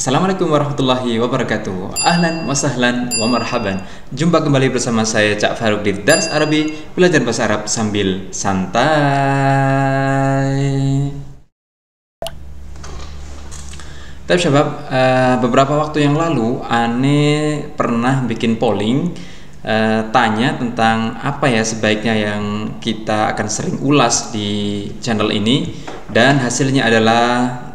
Assalamualaikum warahmatullahi wabarakatuh. Ahlan wa sahlan wa marhaban. Jumpa kembali bersama saya Cak Farouk di Dars Arabi, belajar bahasa Arab sambil santai. Tapi syabab, beberapa waktu yang lalu Ane pernah bikin polling, tanya tentang apa ya sebaiknya yang kita akan sering ulas di channel ini, dan hasilnya adalah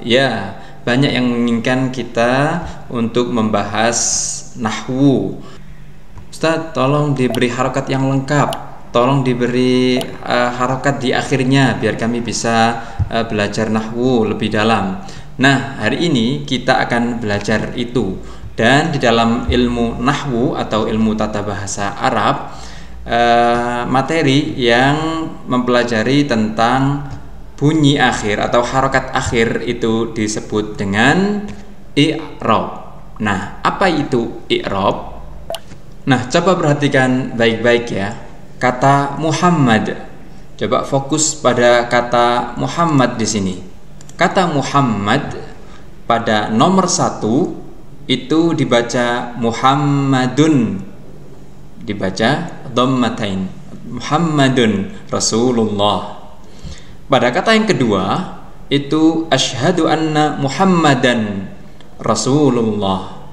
ya, banyak yang menginginkan kita untuk membahas nahwu. Ustadz, tolong diberi harokat yang lengkap, tolong diberi harokat di akhirnya biar kami bisa belajar nahwu lebih dalam. Nah, hari ini kita akan belajar itu. Dan di dalam ilmu nahwu atau ilmu tata bahasa Arab, materi yang mempelajari tentang bunyi akhir atau harokat akhir itu disebut dengan i'rab. Nah, apa itu i'rab? Nah, coba perhatikan baik-baik ya. Kata Muhammad. Coba fokus pada kata Muhammad di sini. Kata Muhammad pada nomor 1 itu dibaca Muhammadun. Dibaca dhammatain. Muhammadun Rasulullah. Pada kata yang kedua itu asyhadu anna Muhammadan Rasulullah.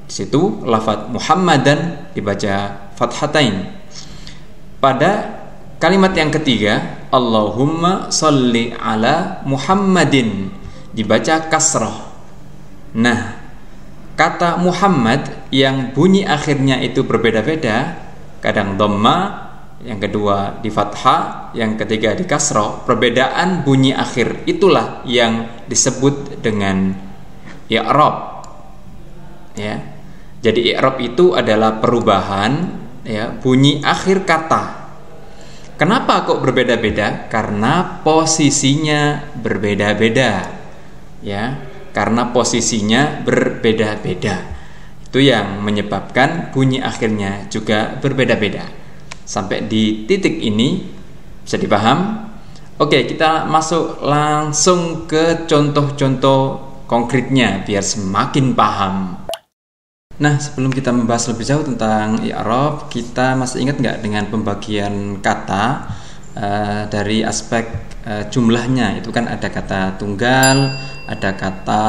Di situ lafaz Muhammadan dibaca fathatain. Pada kalimat yang ketiga Allahumma sholli ala Muhammadin dibaca kasrah. Nah, kata Muhammad yang bunyi akhirnya itu berbeda-beda, kadang dhamma, yang kedua di fathah, yang ketiga di kasrah. Perbedaan bunyi akhir itulah yang disebut dengan i'rab. Ya. Jadi i'rab itu adalah perubahan ya bunyi akhir kata. Kenapa kok berbeda-beda? Karena posisinya berbeda-beda. Ya, karena posisinya berbeda-beda. Itu yang menyebabkan bunyi akhirnya juga berbeda-beda. Sampai di titik ini bisa dipaham? Oke, kita masuk langsung ke contoh-contoh konkretnya biar semakin paham. Nah, sebelum kita membahas lebih jauh tentang i'rab, kita masih ingat nggak dengan pembagian kata dari aspek jumlahnya? Itu kan ada kata tunggal, ada kata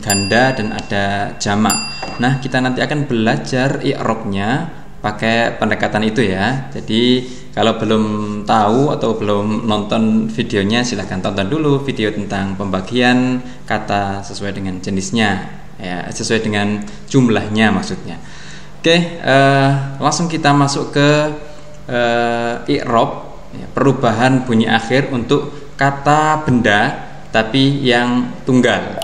ganda, dan ada jamak. Nah, kita nanti akan belajar i'rabnya pakai pendekatan itu ya. Jadi kalau belum tahu atau belum nonton videonya, silahkan tonton dulu video tentang pembagian kata sesuai dengan jenisnya ya, sesuai dengan jumlahnya maksudnya. Oke, langsung kita masuk ke i'rab ya, perubahan bunyi akhir untuk kata benda tapi yang tunggal.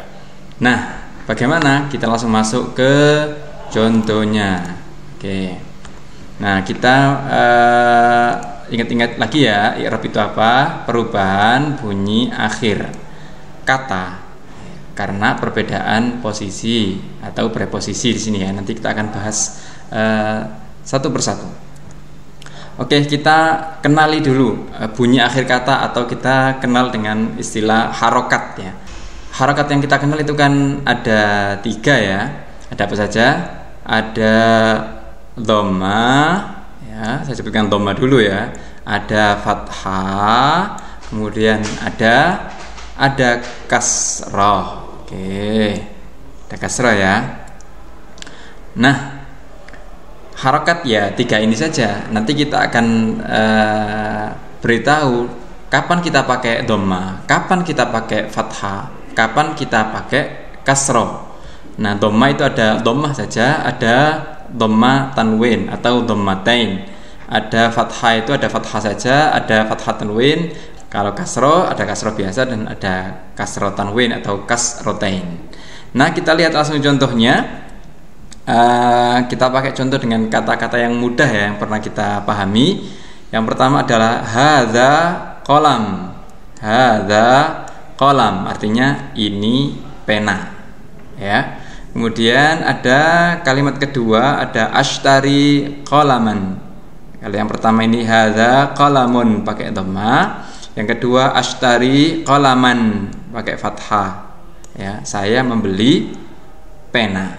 Nah, bagaimana? Kita langsung masuk ke contohnya. Oke. Nah, kita ingat-ingat lagi ya, i'rab itu apa? Perubahan bunyi akhir kata karena perbedaan posisi atau preposisi di sini ya. Nanti kita akan bahas satu persatu. Oke, kita kenali dulu bunyi akhir kata, atau kita kenal dengan istilah harokat ya. Harokat yang kita kenal itu kan ada 3 ya. Ada apa saja? Ada dhamma ya, saya sebutkan dhamma dulu ya. Ada fathah, kemudian ada kasrah. Oke, ada kasrah ya. Nah, harokat ya 3 ini saja. Nanti kita akan beritahu kapan kita pakai dhamma, kapan kita pakai fathah, kapan kita pakai kasrah. Nah, dhamma itu ada dhammah saja, ada dhamma tanwin atau dhammatain. Ada fathah itu ada fathah saja, ada fathah tanwin. Kalau kasroh ada kasroh biasa, dan ada kasroh tanwin atau kasrotain. Nah, kita lihat langsung contohnya. Kita pakai contoh dengan kata-kata yang mudah ya, yang pernah kita pahami. Yang pertama adalah hadza qalam. Hadza qalam artinya ini pena ya. Kemudian ada kalimat kedua, ada ashtari qalaman. Kalau yang pertama ini hadza qalamun pakai dhamma, yang kedua ashtari qalaman pakai fathah ya, saya membeli pena.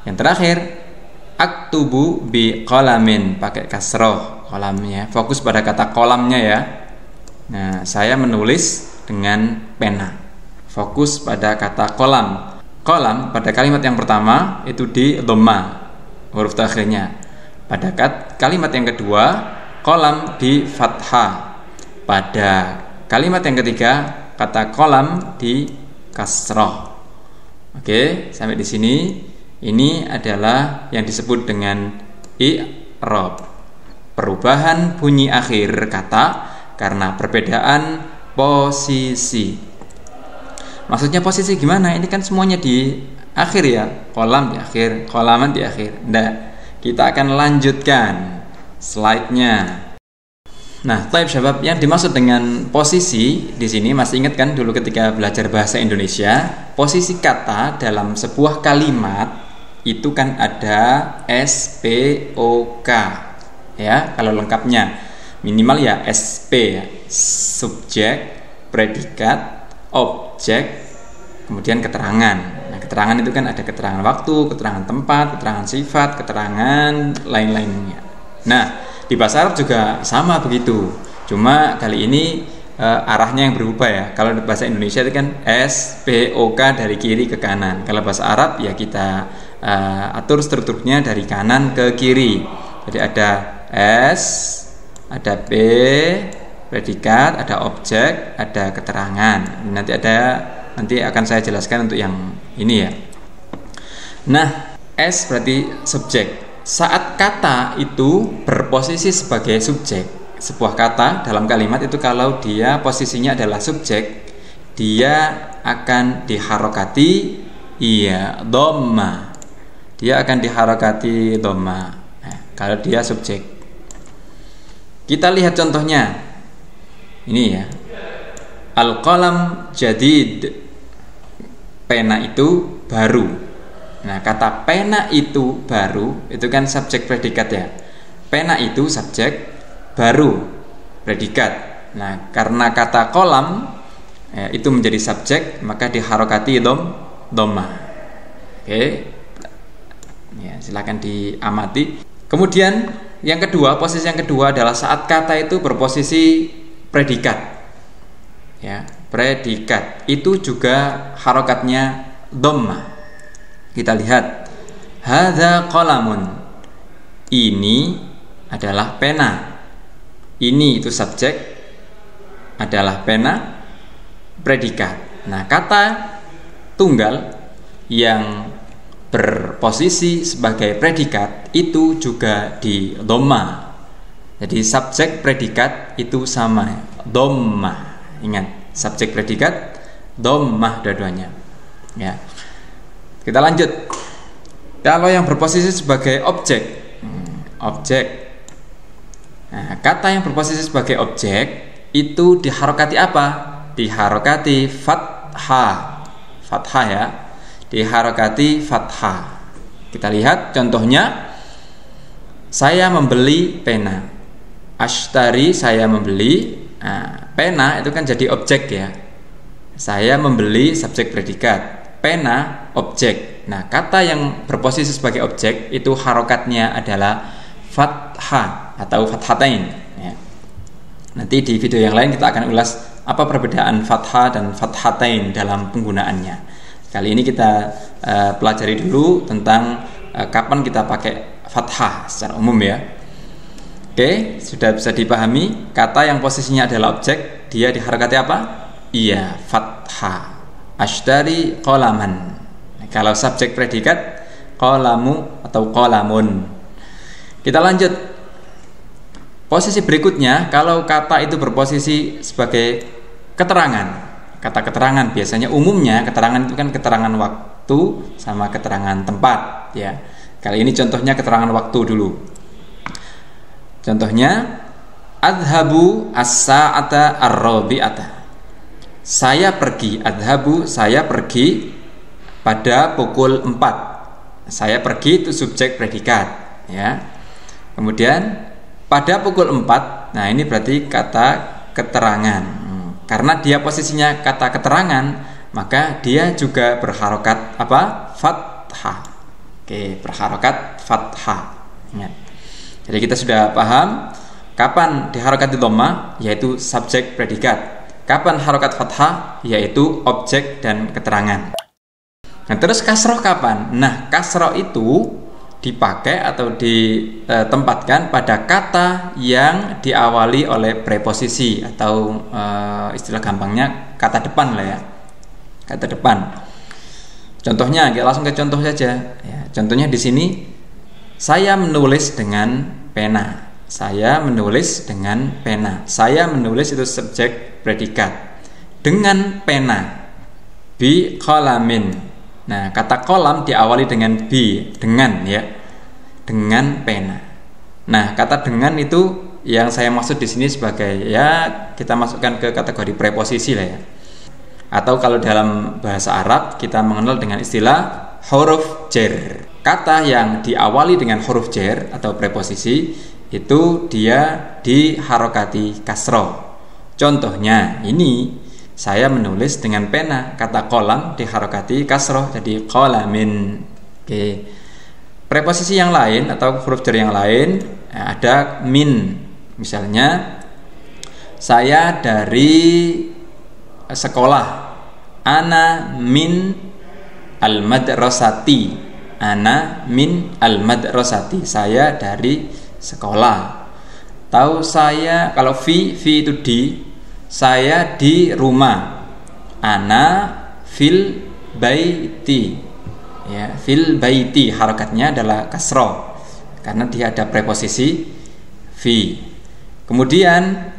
Yang terakhir, aktubu bi qalamin, pakai kasroh kolamnya, fokus pada kata kolamnya ya. Nah, saya menulis dengan pena, fokus pada kata kolam. Kolam pada kalimat yang pertama itu di dhamma, huruf terakhirnya. Pada kalimat yang kedua, kolam di fathah. Pada kalimat yang ketiga, kata kolam di kasroh. Oke, sampai di sini. Ini adalah yang disebut dengan i'rab, perubahan bunyi akhir kata karena perbedaan posisi. Maksudnya posisi gimana? Ini kan semuanya di akhir ya, kolam di akhir, kolaman di akhir. Nah, kita akan lanjutkan slide-nya. Nah, taib syabab, yang dimaksud dengan posisi di sini masih ingat kan dulu ketika belajar bahasa Indonesia, posisi kata dalam sebuah kalimat itu kan ada SPOK ya, kalau lengkapnya minimal ya SP ya, subjek, predikat, objek, kemudian keterangan. Nah, keterangan itu kan ada keterangan waktu, keterangan tempat, keterangan sifat, keterangan lain-lainnya. Nah, di bahasa Arab juga sama begitu, cuma kali ini arahnya yang berubah ya. Kalau di bahasa Indonesia itu kan SPOK dari kiri ke kanan. Kalau bahasa Arab ya kita atur strukturnya dari kanan ke kiri. Jadi ada S, ada P, predikat, ada objek, ada keterangan. Nanti akan saya jelaskan untuk yang ini ya. Nah, S berarti subjek. Saat kata itu berposisi sebagai subjek, sebuah kata dalam kalimat itu kalau dia posisinya adalah subjek, dia akan diharokati dhamma. Dia akan diharokati dhamma. Nah, kalau dia subjek. Kita lihat contohnya. Ini ya. Al-qalam jadid. Pena itu baru. Nah, kata pena itu baru itu kan subjek predikat ya. Pena itu subjek, baru predikat. Nah, karena kata kolam itu menjadi subjek, maka diharokati dhamma. Oke. Ya, silakan diamati. Kemudian yang kedua, posisi yang kedua adalah saat kata itu berposisi predikat. Ya, predikat itu juga harokatnya dhamma. Kita lihat, hadza qalamun. Ini adalah pena. Ini itu subjek, adalah pena, predikat. Nah, kata tunggal yang berposisi sebagai predikat itu juga di dhamma. Jadi subjek predikat itu sama, dhamma. Ingat, subjek predikat dhamma dua-duanya. Ya. Kita lanjut. Kalau yang berposisi sebagai objek, nah, kata yang berposisi sebagai objek itu diharokati apa? Diharokati fathah. Fathah ya. Diharokati fathah. Kita lihat contohnya. Saya membeli pena. Ashtari, saya membeli. Nah, pena itu kan jadi objek ya. Saya membeli subjek predikat. Pena objek. Nah, kata yang berposisi sebagai objek itu harokatnya adalah fathah atau fathatain ya. Nanti di video yang lain kita akan ulas apa perbedaan fathah dan fathatain dalam penggunaannya. Kali ini kita pelajari dulu tentang kapan kita pakai fathah secara umum ya. Oke, sudah bisa dipahami. Kata yang posisinya adalah objek, dia diharokati apa? Iya, fathah. Ashtari qalaman. Nah, kalau subjek predikat qalamu atau qalamun. Kita lanjut. Posisi berikutnya, kalau kata itu berposisi sebagai keterangan. Kata keterangan biasanya umumnya keterangan itu kan keterangan waktu sama keterangan tempat ya. Kali ini contohnya keterangan waktu dulu. Contohnya adhabu as-sa'ata ar-rabi'ata. Saya pergi, adhabu, saya pergi pada pukul 4. Saya pergi itu subjek predikat ya. Kemudian pada pukul 4. Nah, ini berarti kata keterangan. Karena dia posisinya kata keterangan, maka dia juga berharokat apa? Fathah. Oke, berharokat fathah. Ingat. Jadi kita sudah paham kapan diharokati dhammah, yaitu subjek predikat. Kapan harokat fathah, yaitu objek dan keterangan. Nah, terus kasroh kapan? Nah, kasroh itu dipakai atau ditempatkan pada kata yang diawali oleh preposisi atau istilah gampangnya kata depan lah ya, kata depan. Contohnya, kita langsung ke contoh saja. Ya, contohnya di sini, saya menulis dengan pena. Saya menulis dengan pena. Saya menulis itu subjek predikat dengan pena. Bi qalamin. Nah, kata kolam diawali dengan bi, dengan ya, dengan pena. Nah, kata dengan itu yang saya maksud di sini sebagai ya kita masukkan ke kategori preposisi lah ya. Atau kalau dalam bahasa Arab kita mengenal dengan istilah huruf jar. Kata yang diawali dengan huruf jar atau preposisi itu dia diharokati kasroh. Contohnya ini. Saya menulis dengan pena, kata kolam diharokati kasroh jadi qalamin. Oke. Preposisi yang lain atau huruf jar yang lain ada min. Misalnya saya dari sekolah. Ana min al-madrasati. Ana min al-madrasati. Saya dari sekolah. Tahu saya kalau fi itu di, saya di rumah. Ana fil baiti. Ya, fil baiti harokatnya adalah kasroh karena dia ada preposisi fi. Kemudian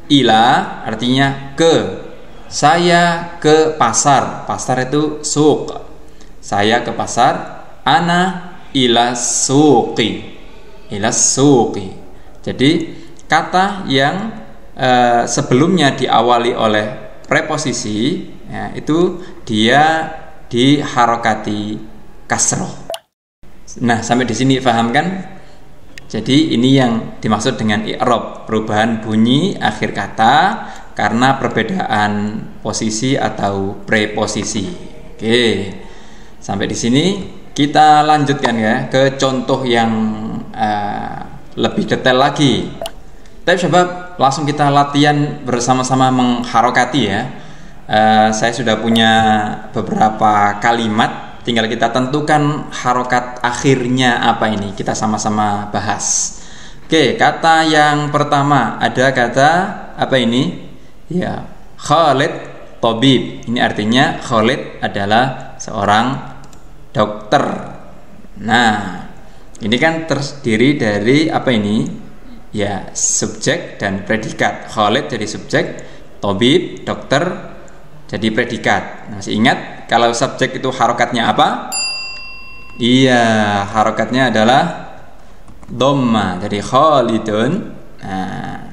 ila artinya ke. Saya ke pasar. Pasar itu suq. Saya ke pasar. Ana ila suqi. Ila suqi. Jadi kata yang sebelumnya diawali oleh preposisi ya, itu dia diharokati kasroh. Nah, sampai di sini paham kan? Jadi ini yang dimaksud dengan i'rab, perubahan bunyi akhir kata karena perbedaan posisi atau preposisi. Oke. Sampai di sini kita lanjutkan ya ke contoh yang lebih detail lagi. Tapi coba langsung kita latihan bersama-sama mengharokati ya. Saya sudah punya beberapa kalimat, tinggal kita tentukan harokat akhirnya apa ini. Kita sama-sama bahas. Oke, kata yang pertama ada kata apa ini? Ya, Khalid Tabib. Ini artinya Khalid adalah seorang dokter. Nah, ini kan terdiri dari apa ini? Ya, subjek dan predikat. Khalid jadi subjek, Tabib dokter jadi predikat. Masih ingat kalau subjek itu harokatnya apa? Iya, harokatnya adalah dhamma. Jadi Khalidun. Nah,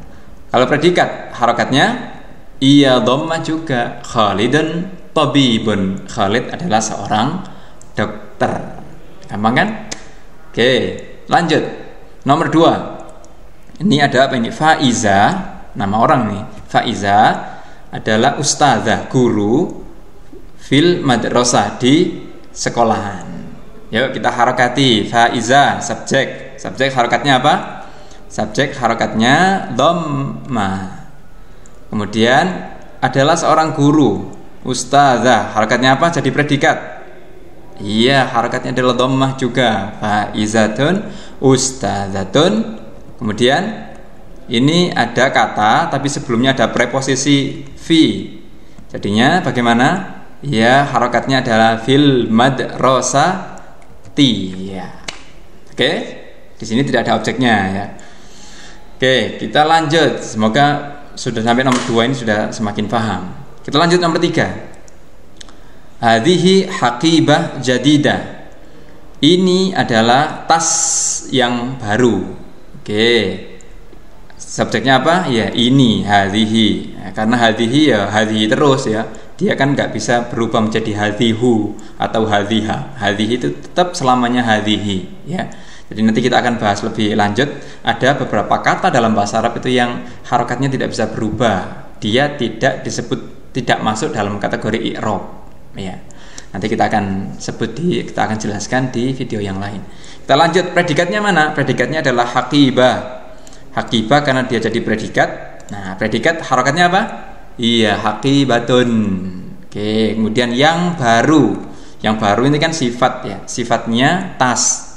kalau predikat harokatnya iya dhamma juga. Khalidun tabibun. Khalid adalah seorang dokter. Gampang kan? Oke, lanjut. Nomor 2. Ini ada apa ini? Faiza, nama orang nih. Faiza adalah ustazah, guru fil madrasah di sekolahan. Yuk kita harokati. Faiza subjek. Subjek harokatnya apa? Subjek harokatnya dhamma. Kemudian adalah seorang guru. Ustazah harokatnya apa? Jadi predikat. Iya, harokatnya adalah dhammah juga. Faizatun ustazatun. Kemudian ini ada kata tapi sebelumnya ada preposisi fi. Jadinya bagaimana? Ya, harokatnya adalah fil madrasati ya. Oke, di sini tidak ada objeknya ya. Oke, kita lanjut. Semoga sudah sampai nomor 2 ini sudah semakin paham. Kita lanjut nomor 3. Hadhihi haqibah jadidah. Ini adalah tas yang baru. Oke, subjeknya apa? Ya ini hadhihi. Ya, karena hadhihi ya hadhihi terus ya. Dia kan nggak bisa berubah menjadi hadhihu atau hadhiha. Hadhihi itu tetap selamanya hadhihi. Ya. Jadi nanti kita akan bahas lebih lanjut. Ada beberapa kata dalam bahasa Arab itu yang harokatnya tidak bisa berubah. Dia tidak disebut, tidak masuk dalam kategori i'rab. ya. Nanti kita akan kita akan jelaskan di video yang lain. Kita lanjut, predikatnya mana? Predikatnya adalah haqibah. Haqibah karena dia jadi predikat. Nah, predikat harokatnya apa? Iya, haqibatun. Oke, kemudian yang baru. Yang baru ini kan sifat ya. Sifatnya tas.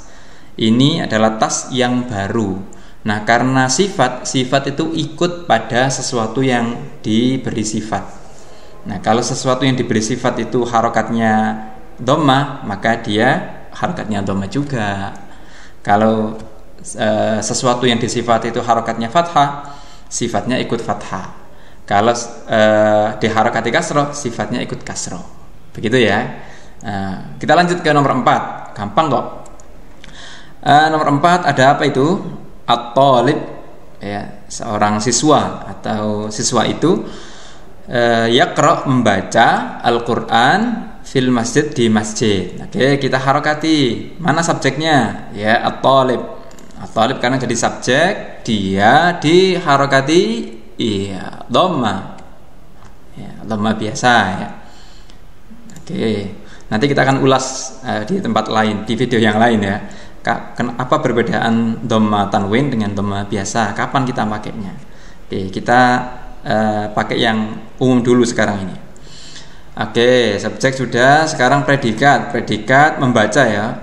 Ini adalah tas yang baru. Nah, karena sifat itu ikut pada sesuatu yang diberi sifat. Nah, kalau sesuatu yang diberi sifat itu harokatnya dhammah, maka dia harokatnya dhammah juga. Kalau sesuatu yang disifat itu harokatnya fathah, sifatnya ikut fathah. Kalau diharokati kasroh, sifatnya ikut kasroh. Begitu ya. Kita lanjut ke nomor 4. Gampang kok. Nomor 4 ada apa itu? At-talib, ya, seorang siswa atau siswa itu yaqra, membaca Al-Quran fil masjid, di masjid. Oke, kita harokati. Mana subjeknya? Ya, at-talib. At-talib karena jadi subjek, dia diharokati iya dhammah. Ya, dhammah biasa ya. Oke. Nanti kita akan ulas di tempat lain, di video yang lain ya. Apa perbedaan dhammah tanwin dengan dhammah biasa? Kapan kita pakainya? Oke, kita pakai yang umum dulu sekarang ini. Oke, subjek sudah, sekarang predikat membaca ya.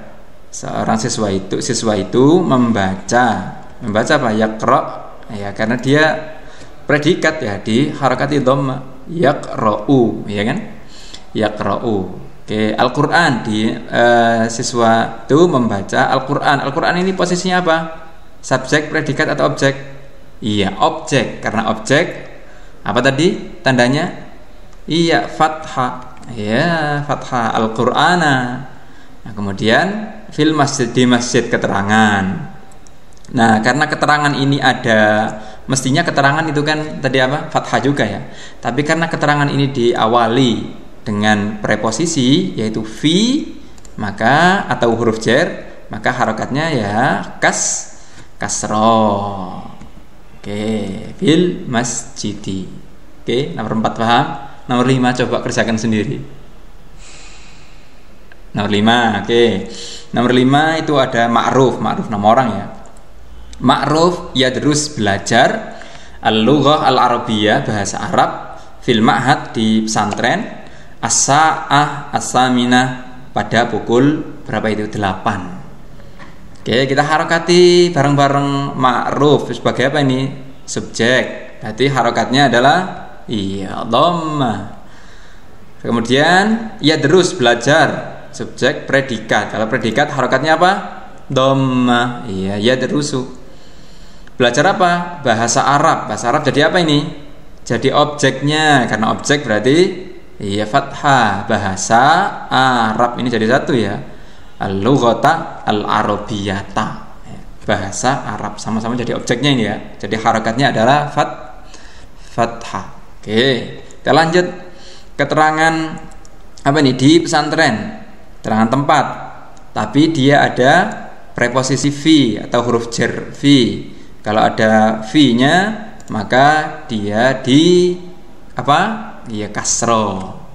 Seorang siswa itu membaca apa? Yaqra, ya, karena dia predikat ya, di harakati dhammah, yaqra'u, ya kan? Yaqra'u. Oke, Al-Qur'an, siswa itu membaca Al-Qur'an. Al-Qur'an ini posisinya apa? Subjek, predikat atau objek? Iya, objek, karena objek apa tadi tandanya? Iya, fathah. Ya, fathah Al-Qur'ana. Nah, kemudian fil masjid, di masjid, keterangan. Nah, karena keterangan ini ada, mestinya keterangan itu kan tadi apa? Fathah juga ya. Tapi karena keterangan ini diawali dengan preposisi yaitu fi, maka atau huruf jar, maka harokatnya ya kasroh. Oke, fil masjidi. Oke, nomor 4 paham? Nomor 5 coba kerjakan sendiri. Nomor 5, oke. Nomor 5 itu ada ma'ruf nama orang ya. Ma'ruf yadrus, belajar al-lughah al-arabiyyah, bahasa Arab, fil ma'had, di pesantren, as-sa'ah as-saminah, pada pukul berapa itu? 8. Oke, kita harokati bareng-bareng ma'ruf sebagai apa ini? Subjek. Berarti harokatnya adalah iya dhammah. Kemudian yadrus, belajar, subjek, predikat. Kalau predikat harokatnya apa? Dhammah. Iya, yadrusu. Belajar apa? Bahasa Arab. Bahasa Arab jadi apa ini? Jadi objeknya. Karena objek berarti iya fathah. Bahasa Arab ini jadi satu ya. Al-lughata al-arabiyyata, bahasa Arab, sama-sama jadi objeknya ini ya. Jadi harokatnya adalah fathah. Oke, kita lanjut. Keterangan apa nih? Di pesantren, keterangan tempat, tapi dia ada preposisi fi atau huruf jar fi. Kalau ada fi-nya, maka dia di apa? Dia kasroh.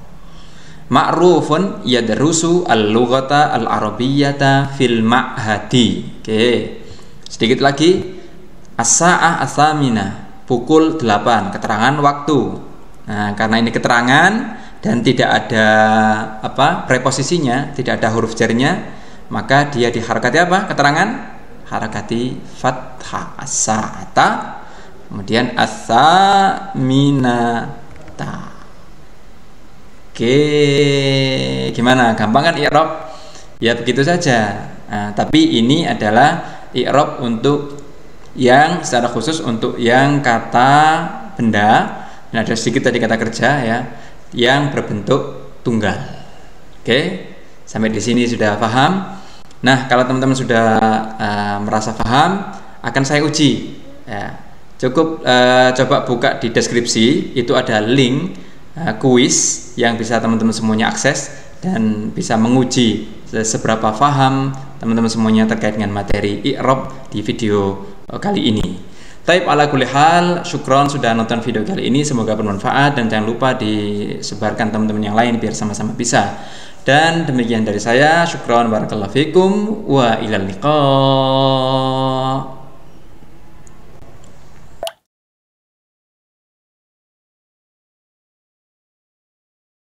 Ma'rufun yadrusu al-lughata al-arabiyyata fil ma'hadi. Oke. Sedikit lagi. As-sa'ah as-saminah, pukul 8, keterangan waktu. Nah, karena ini keterangan dan tidak ada apa? Preposisinya, tidak ada huruf jarnya, maka dia diharakati apa? Keterangan harakati fathah, as-sa'ata, kemudian as-saminata. Oke, gimana? Gampang kan i'rab? Ya begitu saja. Nah, tapi ini adalah i'rab untuk yang secara khusus untuk yang kata benda. Nah, ada sedikit tadi kata kerja ya, yang berbentuk tunggal. Oke, sampai di sini sudah paham. Nah, kalau teman-teman sudah merasa paham, akan saya uji. Ya, cukup coba buka di deskripsi, itu ada link kuis yang bisa teman-teman semuanya akses dan bisa menguji seberapa paham teman-teman semuanya terkait dengan materi i'rab di video kali ini. Taib ala kulli hal, syukron sudah nonton video kali ini, semoga bermanfaat dan jangan lupa disebarkan teman-teman yang lain biar sama-sama bisa. Dan demikian dari saya, syukron barakallahu fikum wa ilal liqa.